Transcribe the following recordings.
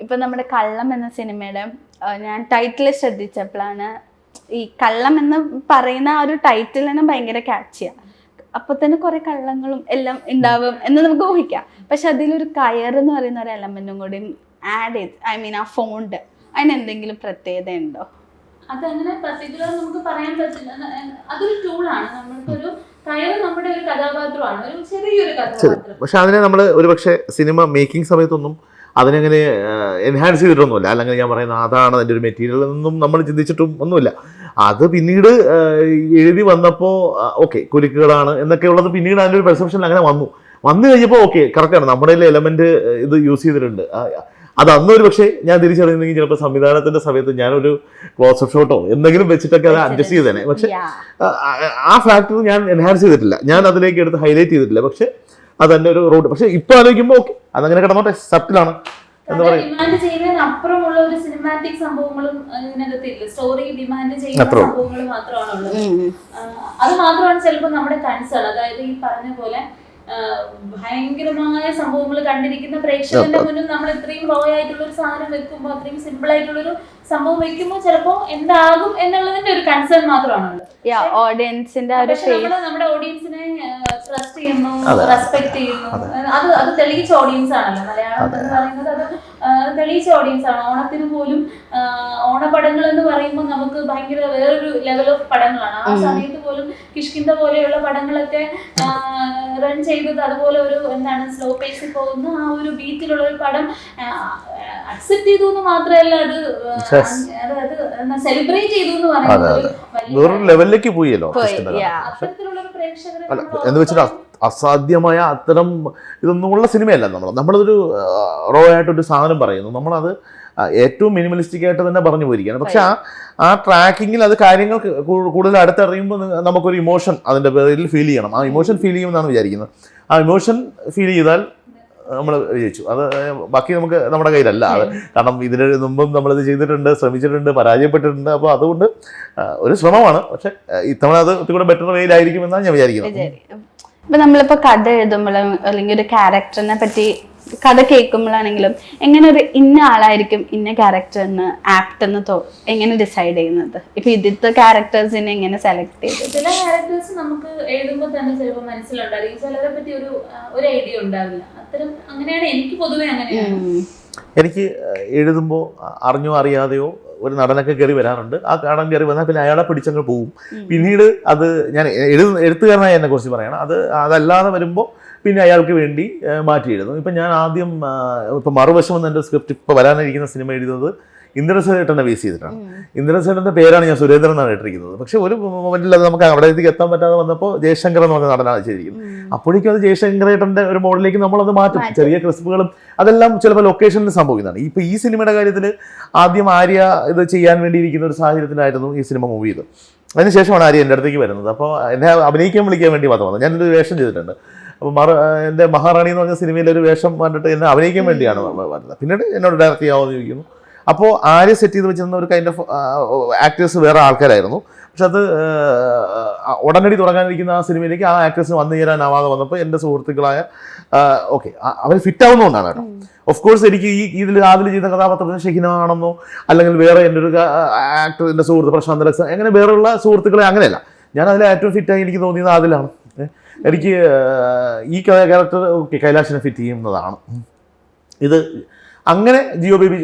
ഇപ്പൊ നമ്മുടെ കള്ളം എന്ന സിനിമയുടെ ഞാൻ ടൈറ്റിൽ ശ്രദ്ധിച്ചപ്പോഴാണ് ഈ കള്ളം എന്ന് പറയുന്ന ആ ഒരു ടൈറ്റിൽ തന്നെ ഭയങ്കര ക്യാച്ചിയാണ്. അപ്പൊ തന്നെ കുറെ കള്ളങ്ങളും എല്ലാം ഉണ്ടാവും എന്ന് നമുക്ക് ഊഹിക്കാം. പക്ഷെ അതിലൊരു കയർ എന്ന് പറയുന്ന ഒരു എലമെന്റും കൂടി ആഡ് ചെയ്ത്, ഐ മീൻ ആ ഫോണ്ട്, അതിന് എന്തെങ്കിലും പ്രത്യേകത ഉണ്ടോ? അതങ്ങനെ പർട്ടിക്കുലർ നമുക്ക് പറയാൻ പറ്റില്ല. അതൊരു ടൂളാണ്. നമ്മൾക്കൊരു കയർ നമ്മുടെ ഒരു കഥാപാത്രമാണ്, ഒരു ചെറിയൊരു കഥാപാത്രം. പക്ഷെ അതിനെ നമ്മൾ ഒരുപക്ഷെ സിനിമ മേക്കിംഗ് സമയത്തൊന്നും അതിനെങ്ങനെ എൻഹാൻസ് ചെയ്തിട്ടൊന്നുമില്ല. അല്ലെങ്കിൽ ഞാൻ പറയുന്നത് അതാണ് അതിൻ്റെ ഒരു മെറ്റീരിയൽ എന്നൊന്നും നമ്മൾ ചിന്തിച്ചിട്ടും ഒന്നുമില്ല. അത് പിന്നീട് എഴുതി വന്നപ്പോൾ ഓക്കെ കുരുക്കുകളാണ് എന്നൊക്കെ ഉള്ളത് പിന്നീട് അതിൻ്റെ ഒരു പെർസെപ്ഷനിൽ അങ്ങനെ വന്നു കഴിഞ്ഞപ്പോൾ ഓക്കെ കറക്റ്റാണ്, നമ്മുടെ എലമെന്റ് ഇത് യൂസ് ചെയ്തിട്ടുണ്ട്. അത് അന്നൊരു പക്ഷേ ഞാൻ തിരിച്ചറിയുന്നെങ്കിൽ ചിലപ്പോൾ സംവിധാനത്തിന്റെ സമയത്ത് ഞാനൊരു ക്ലോസ് അപ്പ് ഷോട്ടോ എന്തെങ്കിലും വെച്ചിട്ടൊക്കെ അത് അഡ്ജസ്റ്റ് ചെയ്തേനെ. പക്ഷെ ആ ഫാക്ടർ ഞാൻ എൻഹാൻസ് ചെയ്തിട്ടില്ല, ഞാൻ അതിലേക്ക് എടുത്ത് ഹൈലൈറ്റ് ചെയ്തിട്ടില്ല. പക്ഷെ അതെന്റെ ഒരു റൂട്ട്. പക്ഷെ ഇപ്പൊ ആലോചിക്കുമ്പോൾ ഓക്കെ അതങ്ങനെ കിടന്നോട്ടെ, സബ്റ്റിലാണ് എന്ന് പറയും. ഡിമാൻഡ് ചെയ്യുന്നതിനപ്പുറമുള്ള ഒരു സിനിമാറ്റിക് സംഭവങ്ങളും ഇതിനകത്തില്ല. സ്റ്റോറി ഡിമാൻഡ് ചെയ്യുന്ന സംഭവങ്ങൾ മാത്രമാണുള്ളത്. അത് മാത്രമാണ് ചിലപ്പോൾ നമ്മുടെ കൺസേൺ. അതായത് ഈ പറഞ്ഞ പോലെ ഭയങ്കരമായ സംഭവങ്ങൾ കണ്ടിരിക്കുന്ന പ്രേക്ഷകന്റെ മുന്നിൽ നമ്മൾ ഇത്രയും റോ ആയിട്ടുള്ള ഒരു സാധനം വെക്കുമ്പോൾ, അത്രയും സിമ്പിൾ ആയിട്ടുള്ള ഒരു സംഭവം വെക്കുമ്പോൾ ചിലപ്പോൾ എന്താകും എന്നുള്ളതിന്റെ ഒരു കൺസേൺ മാത്രമാണുള്ളത്. ഓഡിയൻസിന്റെ നമ്മുടെ ഓഡിയൻസിനെ ട്രസ്റ്റ് ചെയ്യുന്നു, റെസ്പെക്ട് ചെയ്യുന്നു. അത് തെളിയിച്ച ഓഡിയൻസ് ആണല്ലോ മലയാളം എന്ന് പറയുന്നത്. അത് തെളിയിച്ച ഓഡിയൻസ് ആണ്. ഓണത്തിന് പോലും ഓണപ്പടങ്ങൾ എന്ന് പറയുമ്പോൾ നമുക്ക് ഭയങ്കര വേറൊരു ലെവൽ ഓഫ് പടങ്ങളാണ്. ആ സമയത്ത് പോലും കിഷ്കിന്ദ പോലെയുള്ള പടങ്ങളൊക്കെ റൺ ചെയ്തത് അതുപോലെ ഒരു എന്താണ് സ്ലോ പേസിൽ പോകുന്ന ആ ഒരു ബീറ്റിലുള്ള ഒരു പടം അക്സെപ്റ്റ് ചെയ്തു എന്ന് മാത്രമല്ല അത് സെലിബ്രേറ്റ് ചെയ്തു എന്ന് പറയുന്നത് ലെവലിലേക്ക് പോയല്ലോ. എന്ന് വെച്ചിട്ട് അസാധ്യമായ അത്തരം ഇതൊന്നുമുള്ള സിനിമയല്ല നമ്മളതൊരു റോ ആയിട്ടൊരു സാധനം പറയുന്നു. നമ്മളത് ഏറ്റവും മിനിമലിസ്റ്റിക് ആയിട്ട് തന്നെ പറഞ്ഞു പോയിരിക്കുകയാണ്. പക്ഷെ ആ ട്രാക്കിങ്ങിൽ അത് കാര്യങ്ങൾ കൂടുതൽ അടുത്തറിയുമ്പോൾ നമുക്കൊരു ഇമോഷൻ അതിൻ്റെ പേരിൽ ഫീൽ ചെയ്യണം. ആ ഇമോഷൻ ഫീൽ ചെയ്യുമെന്നാണ് വിചാരിക്കുന്നത്. ആ ഇമോഷൻ ഫീൽ ചെയ്താൽ നമ്മൾ വിജയിച്ചു. അത് ബാക്കി നമുക്ക് നമ്മുടെ കയ്യിലല്ല. അത് കാരണം ഇതിന് മുമ്പും നമ്മളിത് ചെയ്തിട്ടുണ്ട്, ശ്രമിച്ചിട്ടുണ്ട്, പരാജയപ്പെട്ടിട്ടുണ്ട്. അപ്പോൾ അതുകൊണ്ട് ഒരു ശ്രമമാണ്. പക്ഷെ ഇത്തവണ അത് ഒത്തിരി ബെറ്റർ വേയിലായിരിക്കുമെന്നാണ് ഞാൻ വിചാരിക്കുന്നത്. ഇപ്പൊ നമ്മളിപ്പോ കഥ എഴുതുമ്പോഴും അല്ലെങ്കിൽ ഒരു ക്യാരക്ടറിനെ പറ്റി കഥ കേൾക്കുമ്പോഴാണെങ്കിലും എങ്ങനെ ഒരു ഇന്ന ആളായിരിക്കും ഇന്ന ക്യാരക്ടർ എന്ന് ആപ്റ്റ് എന്ന് എങ്ങനെ ഡിസൈഡ് ചെയ്യുന്നത്? ഇപ്പൊ ഇതിലത്തെ ക്യാരക്ടേഴ്സിനെ എങ്ങനെ സെലക്ട് ചെയ്തത്? ചില ക്യാരക്ടേഴ്സ് നമുക്ക് എഴുതുമ്പോൾ തന്നെ ചിലപ്പോൾ മനസ്സിലുണ്ടായിരിക്കും, ചിലരെ പറ്റി ഒരു ഐഡിയ ഉണ്ടാവില്ല. അത്തരം അങ്ങനെയാണ് എനിക്ക് പൊതുവെ അങ്ങനെയാണ്. എനിക്ക് എഴുതുമ്പോൾ അറിഞ്ഞോ അറിയാതെയോ ഒരു നടനൊക്കെ കയറി വരാറുണ്ട്. ആ നടൻ കയറി വന്നാൽ പിന്നെ അയാളെ പിടിച്ചങ്ങ് പോവും. പിന്നീട് അത് ഞാൻ എഴുത്തുകാരനായി എന്നെ കുറിച്ച് പറയണം. അതല്ലാതെ വരുമ്പോൾ പിന്നെ അയാൾക്ക് വേണ്ടി മാറ്റി എഴുതും. ഇപ്പം ഞാൻ ആദ്യം ഇപ്പം മറുവശം എന്ന എൻ്റെ സ്ക്രിപ്റ്റ് ഇപ്പോൾ വരാനിരിക്കുന്ന സിനിമ എഴുതുന്നത് ഇന്ദ്രസേട്ടനെ ബേസ് ചെയ്തിട്ടാണ്. ഇന്ദ്രസേട്ടൻ്റെ പേരാണ് ഞാൻ സുരേന്ദ്രൻ എന്നാണ് ഇട്ടിരിക്കുന്നത്. പക്ഷെ ഒരു മൊമെന്റിൽ അത് നമുക്ക് അവിടേക്ക് എത്താൻ പറ്റാതെ വന്നപ്പോൾ ജയശങ്കർ എന്ന് പറഞ്ഞ നടനാണ് ചെയ്തിരിക്കുന്നത്. അപ്പോഴേക്കും അത് ജയശങ്കരേട്ടൻ്റെ ഒരു മോഡലിലേക്ക് നമ്മളത് മാറ്റും. ചെറിയ ക്രിസ്പുകളും അതെല്ലാം ചിലപ്പോൾ ലൊക്കേഷനിൽ സംഭവിക്കുന്നതാണ്. ഇപ്പോൾ ഈ സിനിമയുടെ കാര്യത്തിൽ ആദ്യം ആര്യ ഇത് ചെയ്യാൻ വേണ്ടിയിരിക്കുന്ന ഒരു സാഹചര്യത്തിലായിരുന്നു ഈ സിനിമ മൂവ് ചെയ്തത്. അതിനുശേഷമാണ് ആര്യ എൻ്റെ അടുത്തേക്ക് വരുന്നത്. അപ്പോൾ എന്നെ അഭിനയിക്കാൻ വിളിക്കാൻ വേണ്ടി മാത്രം വന്നത്. ഞാനൊരു വേഷം ചെയ്തിട്ടുണ്ട്. അപ്പോൾ എൻ്റെ മഹാറാണി എന്ന് പറഞ്ഞ സിനിമയിലൊരു വേഷം കണ്ടിട്ട് എന്നെ അഭിനയിക്കാൻ വേണ്ടിയാണ് വരുന്നത്. പിന്നീട് എന്നോട് ഡയറക്റ്റ് ചെയ്യാമെന്ന് ചോദിക്കുന്നു. അപ്പോൾ ആര്യ സെറ്റ് ചെയ്ത് വെച്ചിരുന്ന ഒരു കൈൻഡ് ഓഫ് ആക്ടേഴ്സ് വേറെ ആൾക്കാരായിരുന്നു. പക്ഷെ അത് ഉടനടി തുടങ്ങാനിരിക്കുന്ന ആ സിനിമയിലേക്ക് ആ ആക്ടേഴ്സിന് വന്നു ചേരാനാവാതെ വന്നപ്പോൾ എൻ്റെ സുഹൃത്തുക്കളായ ഓക്കെ അവർ ഫിറ്റ് ആവുന്നതുകൊണ്ടാണ് കേട്ടോ. ഓഫ് കോഴ്സ് എനിക്ക് ഇതിൽ ചെയ്ത കഥാപാത്രത്തിന് ഷെഹിന ആണെന്നോ അല്ലെങ്കിൽ വേറെ എൻ്റെ ഒരു ആക്ടർ എൻ്റെ സുഹൃത്ത് പ്രശാന്ത് ലക്സ് അങ്ങനെ വേറെയുള്ള സുഹൃത്തുക്കളെ അങ്ങനെയല്ല. ഞാൻ അതിൽ ഏറ്റവും ഫിറ്റായി എനിക്ക് തോന്നിയത് അതിലാണ്. എനിക്ക് ഈ ക്യാരക്ടർ ഓക്കെ കൈലാഷിനെ ഫിറ്റ് ചെയ്യുന്നതാണ്. ഇത് അങ്ങനെ ജിയോ ബേബി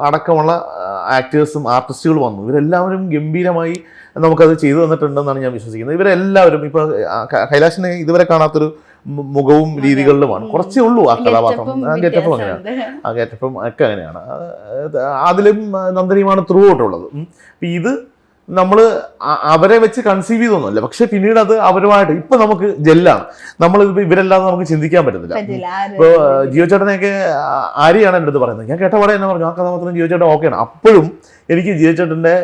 അടക്കമുള്ള ആക്ടേഴ്സും ആർട്ടിസ്റ്റുകളും വന്നു. ഇവരെല്ലാവരും ഗംഭീരമായി നമുക്കത് ചെയ്തു തന്നിട്ടുണ്ടെന്നാണ് ഞാൻ വിശ്വസിക്കുന്നത്. ഇവരെല്ലാവരും ഇപ്പോൾ കൈലാഷിനെ ഇതുവരെ കാണാത്തൊരു മുഖവും രീതികളിലുമാണ്. കുറച്ചേ ഉള്ളൂ ആ കഥാപാത്രം. ആ ഗെറ്റപ്പും അങ്ങനെയാണ്. ആ ഗെറ്റപ്പും ഒക്കെ അങ്ങനെയാണ്. അതിലും നന്ദനിയുമാണ് ത്രൂ ഔട്ടുള്ളത്. ഇത് നമ്മൾ അവരെ വെച്ച് കൺസീവ് ചെയ്തൊന്നുമല്ല. പക്ഷെ പിന്നീട് അത് അവരുമായിട്ട് ഇപ്പൊ നമുക്ക് ജെല്ലാണ്. നമ്മൾ ഇവരല്ലാതെ നമുക്ക് ചിന്തിക്കാൻ പറ്റുന്നില്ല. ഇപ്പോൾ ജിയോ ചേട്ടനെയൊക്കെ ആര്യാണ് എൻ്റെ അടുത്ത് പറയുന്നത്. ഞാൻ കേട്ടപാടെ എന്നെ പറഞ്ഞു ആ കഥാപാത്രം ജിയോ ചേട്ടൻ ഓക്കെയാണ്. അപ്പോഴും എനിക്ക് ജിയോ ചേട്ടൻ്റെ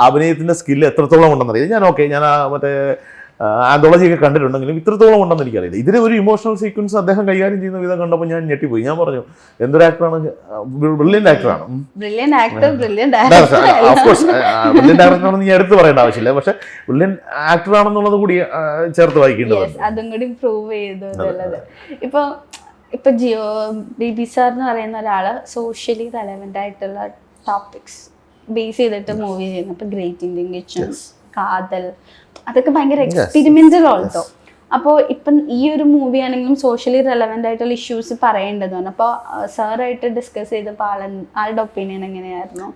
അഭിനയത്തിൻ്റെ സ്കില്ല് എത്രത്തോളം ഉണ്ടെന്നറിയാം. ഞാൻ ഓക്കെ ഞാൻ മറ്റേ ആന്തോളജിയൊക്കെ കണ്ടിട്ടുണ്ടെങ്കിലും ഇത്രത്തോളം ഉണ്ടെന്ന് എനിക്കറിയില്ല. ഇതിന് ഒരു ഇമോഷണൽ സീക്വൻസ് അദ്ദേഹം കൈകാര്യം ചെയ്യുന്ന വിധം കണ്ടപ്പോൾ ഞാൻ ഞെട്ടിപ്പോയി. ഞാൻ പറഞ്ഞു എന്തൊരു ആക്ടറാണ്, ബ്രില്യൻ്റ് ആക്ടറാണ്. ബ്രില്യൻ്റ് ആക്ടറാണെന്ന് ഞാൻ എടുത്ത് പറയേണ്ട ആവശ്യമില്ല. പക്ഷെ ബ്രില്യൻ്റ് ആക്ടറാണെന്നുള്ളത് കൂടി ചേർത്ത് വായിക്കേണ്ടതുണ്ട്. അതും കൂടി പ്രൂവ് ചെയ്തു. ഇപ്പൊ ഇപ്പൊ ബിബി സാർ എന്ന് പറയുന്ന ഒരാള് സോഷ്യലി റെലവെന്റ് ആയിട്ടുള്ള ടോപ്പിക്സ് ബേസ് ചെയ്തിട്ട് മൂവി ചെയ്യുന്നു. ഇപ്പൊ ഗ്രേറ്റ് ഇന്ത്യൻ കിച്ചൺ, കാതൽ, അതൊക്കെ ഭയങ്കര എക്സ്പെരിമെന്റൽ ഓൾസോ. അപ്പോൾ ഇപ്പം ഈ ഒരു മൂവി ആണെങ്കിലും സോഷ്യലി റെലവെന്റ് ആയിട്ടുള്ള ഇഷ്യൂസ് പറയേണ്ടതാണ്. അപ്പോൾ സാറായിട്ട് ഡിസ്കസ് ചെയ്തപ്പോൾ ആളുടെ ഒപ്പീനിയൻ എങ്ങനെയായിരുന്നു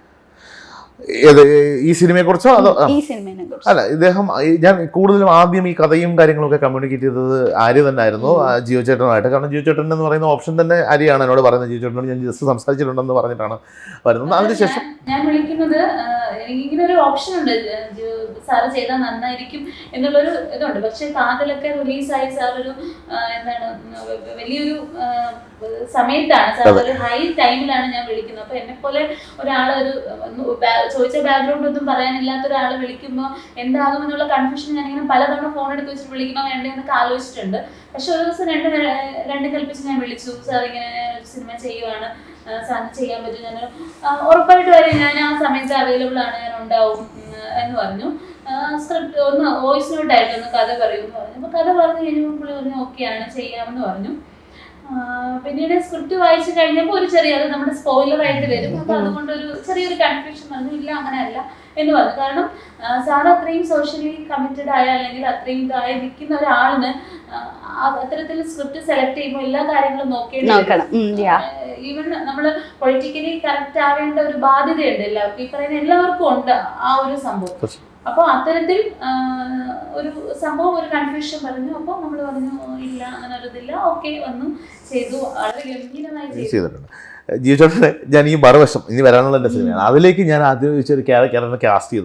ഈ സിനിമയെ കുറിച്ചോ? അതോ ഈ സിനിമയെ കുറിച്ച്? അല്ല, ഇദ്ദേഹം ഞാൻ കൂടുതലും ആദ്യം ഈ കഥയും കാര്യങ്ങളൊക്കെ കമ്മ്യൂണിക്കേറ്റ് ചെയ്തത് ആര്യ തന്നെ ആയിരുന്നു, ജിയോ ചേട്ടനുമായിട്ട്. കാരണം ജിയോ ചേട്ടൻ എന്ന് പറയുന്ന ഓപ്ഷൻ തന്നെ ആര്യാണ് എന്നോട് പറയുന്നത്. ജിയോ ചേട്ടനോട് ഞാൻ ജസ്റ്റ് സംസാരിച്ചിട്ടുണ്ടെന്ന് പറഞ്ഞിട്ടാണ് വരുന്നത്. അതിനുശേഷം ഞാൻ വിളിക്കുന്നത് ഇങ്ങനെ ഒരു ഓപ്ഷൻ ഉണ്ട്, സാറ് ചെയ്താൽ നന്നായിരിക്കും എന്നുള്ളൊരു ഇതുണ്ട്. പക്ഷെ കാതലൊക്കെ റിലീസായി സാർ ഒരു എന്താണ് വലിയൊരു സമയത്താണ്, സാർ ഒരു ഹൈ ടൈമിലാണ് ഞാൻ വിളിക്കുന്നത്. അപ്പൊ എന്നെ പോലെ ഒരാളൊരു ചോദിച്ച ബാക്ക്ഗ്രൗണ്ട് ഒന്നും പറയാനില്ലാത്ത ഒരാൾ വിളിക്കുമ്പോൾ എന്താകും എന്നുള്ള കൺഫ്യൂഷൻ ഞാനിങ്ങനെ പലതവണ ഫോൺ എടുത്ത് വെച്ചിട്ട് വിളിക്കണോ വേണ്ടേ എന്നൊക്കെ ആലോചിച്ചിട്ടുണ്ട്. പക്ഷെ ഒരു ദിവസം രണ്ടും കൽപ്പിച്ച് ഞാൻ വിളിച്ചു, സാർ ഇങ്ങനെ ഒരു സിനിമ ചെയ്യുവാണ്, സാറിന് ചെയ്യാൻ പറ്റും, ഞാൻ ഉറപ്പായിട്ട് വരും, ഞാൻ ആ സമയത്ത് അവൈലബിൾ ആണ്, ഞാൻ ഉണ്ടാവും എന്ന് പറഞ്ഞു. സ്ക്രിപ്റ്റ് ഒന്ന് വോയിസ് നോട്ട് ആയിട്ട് ഒന്ന് കഥ പറയുമെന്ന് പറഞ്ഞു. അപ്പോൾ കഥ പറഞ്ഞു കഴിഞ്ഞപ്പോൾ പുള്ളി പറഞ്ഞു ഓക്കെയാണ്, ചെയ്യാമെന്ന് പറഞ്ഞു. പിന്നീട് സ്ക്രിപ്റ്റ് വായിച്ചു കഴിഞ്ഞപ്പോൾ ഒരു ചെറിയ, അത് നമ്മുടെ സ്പോയിലർ ആയിട്ട് വരും, അപ്പൊ അതുകൊണ്ടൊരു ചെറിയൊരു കൺഫ്യൂഷൻ പറഞ്ഞു. ഇല്ല അങ്ങനെയല്ല എന്ന് പറഞ്ഞു. കാരണം സാർ അത്രയും സോഷ്യലി കമ്മിറ്റഡ് ആയ അല്ലെങ്കിൽ അത്രയും ഇതായി നിൽക്കുന്ന ഒരാളിന് അത്തരത്തിൽ സ്ക്രിപ്റ്റ് സെലക്ട് ചെയ്യുമ്പോൾ എല്ലാ കാര്യങ്ങളും നോക്കണം. ഈവൻ നമ്മൾ പൊളിറ്റിക്കലി കറക്റ്റ് ആവേണ്ട ഒരു ബാധ്യതയുണ്ട് എല്ലാവർക്കും, ഈ പറയുന്ന എല്ലാവർക്കും ഉണ്ട് ആ ഒരു സംഭവം. അപ്പോൾ അത്തരത്തിൽ ഒരു സംഭവം, ഒരു കൺഫ്യൂഷൻ പറഞ്ഞു. അപ്പോൾ നമ്മൾ പറഞ്ഞു ഇല്ല അങ്ങനെ ഒരു ഇതില്ല, ഓക്കെ വന്നു ചെയ്തു, വളരെ ഗംഭീരമായി ചെയ്തിട്ടുണ്ട്. ജിയോ ചേട്ടനെ ഞാൻ ഈ മറുവശം ഇനി വരാനുള്ള എൻ്റെ സിനിമയാണ്, അതിലേക്ക് ഞാൻ ആദ്യം ചോദിച്ചൊരു ക്യാരക്ടറിനെ കാസ്റ്റ്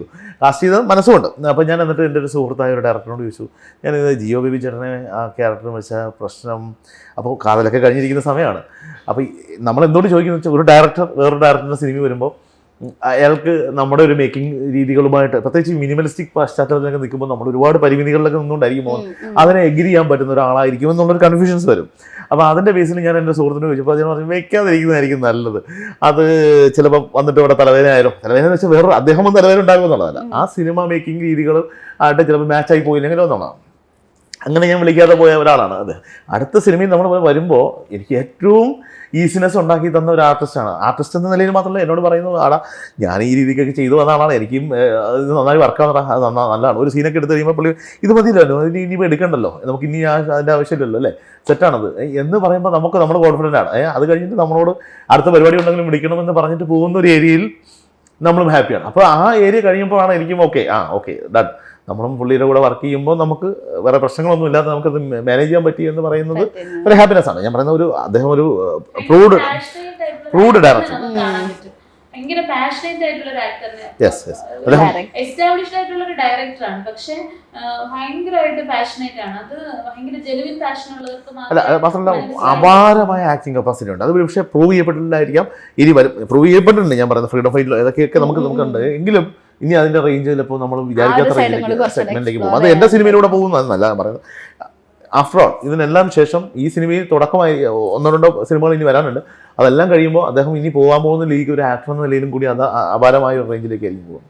ചെയ്ത് മനസ്സുകൊണ്ട്. അപ്പോൾ ഞാൻ എന്നിട്ട് എൻ്റെ ഒരു സുഹൃത്തായ ഒരു ഡയറക്ടറിനോട് ചോദിച്ചു, ഞാനിത് ജിയോ ബേബി ചേട്ടനെ ആ ക്യാരക്ടറിന് വെച്ച പ്രശ്നം. അപ്പോൾ കാതലൊക്കെ കഴിഞ്ഞിരിക്കുന്ന സമയമാണ്. അപ്പോൾ നമ്മൾ എന്തുകൊണ്ട് ചോദിക്കുന്നത് വെച്ചാൽ, ഒരു ഡയറക്ടർ വേറൊരു ഡയറക്ടറിൻ്റെ സിനിമ വരുമ്പോൾ അയാൾക്ക് നമ്മുടെ ഒരു മേക്കിംഗ് രീതികളുമായിട്ട്, പ്രത്യേകിച്ച് മിനിമലിസ്റ്റിക് പശ്ചാത്തലത്തിലൊക്കെ നിൽക്കുമ്പോൾ നമ്മൾ ഒരുപാട് പരിമിതികളിലൊക്കെ നിന്നുകൊണ്ടായിരിക്കും അതിനെ എഗ്രി ചെയ്യാൻ പറ്റുന്ന ഒരാളായിരിക്കും എന്നുള്ളൊരു കൺഫ്യൂഷൻസ് വരും. അപ്പോൾ അതിൻ്റെ ബേസിൽ ഞാൻ എൻ്റെ സുഹൃത്തിനോട് ചോദിച്ചപ്പോൾ അതിന് പറഞ്ഞു വെക്കാതിരിക്കുന്നതായിരിക്കും നല്ലത്. അത് ചിലപ്പോൾ വന്നിട്ട് ഇവിടെ തലവേദന വെച്ചാൽ വേറെ അദ്ദേഹം തലവേദന ഉണ്ടാകുമെന്നുള്ളതല്ല, ആ സിനിമ മേക്കിംഗ് രീതികൾ ആയിട്ട് ചിലപ്പോൾ മാച്ചായി പോയില്ലെങ്കിലോ എന്നുള്ളതാണ്. അങ്ങനെ ഞാൻ വിളിക്കാതെ പോയ ഒരാളാണ് അത്. അടുത്ത സിനിമയിൽ നമ്മൾ വരുമ്പോൾ എനിക്ക് ഏറ്റവും ഈസിനെസ് ഉണ്ടാക്കി തന്ന ഒരു ആർട്ടിസ്റ്റാണ്. ആർട്ടിസ്റ്റ് എന്ന നിലയിൽ മാത്രമല്ല എന്നോട് പറയുന്നത്, ആടാ ഞാൻ ഈ രീതിക്കൊക്കെ ചെയ്തു വന്നതാണ്, എനിക്കും ഇത് നന്നായി വർക്കാവുന്ന അത് നല്ലതാണ്. ഒരു സീനൊക്കെ എടുത്ത് കഴിയുമ്പോൾ പുള്ളി ഇത് മതിയല്ലോ, ഇനിയിപ്പോൾ എടുക്കണ്ടല്ലോ, നമുക്ക് ഇനി അതിൻ്റെ ആവശ്യമില്ലല്ലോ, അല്ലേ, സെറ്റാണത് എന്ന് പറയുമ്പോൾ നമുക്ക് നമ്മൾ കോൺഫിഡൻ്റ് ആണ്. അത് കഴിഞ്ഞിട്ട് നമ്മളോട് അടുത്ത പരിപാടി ഉണ്ടെങ്കിലും വിളിക്കണമെന്ന് പറഞ്ഞിട്ട് പോകുന്ന ഒരു ഏരിയയിൽ നമ്മളും ഹാപ്പിയാണ്. അപ്പോൾ ആ ഏരിയ കഴിയുമ്പോഴാണ് എനിക്കും ഓക്കെ ഡൺ, നമ്മളും പുള്ളിയുടെ കൂടെ വർക്ക് ചെയ്യുമ്പോൾ നമുക്ക് വേറെ പ്രശ്നങ്ങളൊന്നും ഇല്ലാതെ നമുക്കത് മാനേജ് ചെയ്യാൻ പറ്റി എന്ന് പറയുന്നത് ഒരു ഹാപ്പിനെസ് ആണ്. ഞാൻ പറയുന്ന ഒരു അദ്ദേഹം ഒരു പ്രൂവ്ഡ് ഡയറക്ടർ, ഭയങ്കര പാഷനേറ്റ് ആയിട്ടുള്ള ഒരു ആക്ടറിനെ, എസ്റ്റാബ്ലിഷ്ഡ് ആയിട്ടുള്ള ഒരു ഡയറക്ടറാണ്, പക്ഷെ ഭയങ്കരമായിട്ട് പാഷനേറ്റ് ആണ്. അത് ഭയങ്കര ജെനുവിൻ പാഷൻ ഉള്ളവർക്ക് മാത്രമല്ല അപാരമായ ആക്ടിങ് കപ്പാസിറ്റി ഉണ്ട്. അത് പക്ഷേ പ്രൂവ് ചെയ്യപ്പെട്ടിട്ടുണ്ടായിരിക്കാം, ഇനി വരും പ്രൂവ് ചെയ്യപ്പെട്ടിട്ടുണ്ട്. ഞാൻ പറയുന്നത് ഫ്രീഡം ഫൈറ്റിലോ ഇതൊക്കെയൊക്കെ നമുക്കുണ്ട്, എങ്കിലും ഇനി അതിന്റെ റേഞ്ച് ചിലപ്പോൾ നമ്മൾ വിചാരിക്കാത്ത റേഞ്ചിലേക്ക് സെഗ്മെന്റിലേക്ക് പോകും. അത് എൻ്റെ സിനിമയിലൂടെ പോകുന്നതെന്നല്ല ഞാൻ പറയുന്നത്. ആഫ്റ്റർ ഓൾ ഇതിനെല്ലാം ശേഷം ഈ സിനിമയിൽ തുടക്കമായി 1-2 സിനിമകൾ ഇനി വരാനുണ്ട്. അതെല്ലാം കഴിയുമ്പോൾ അദ്ദേഹം ഇനി പോകാൻ പോകുന്ന ലീഗ് ഒരു ആക്ടർ എന്ന നിലയിലും കൂടി അത് അപാരമായ ഒരു റേഞ്ചിലേക്ക് ആയിരിക്കും പോകും.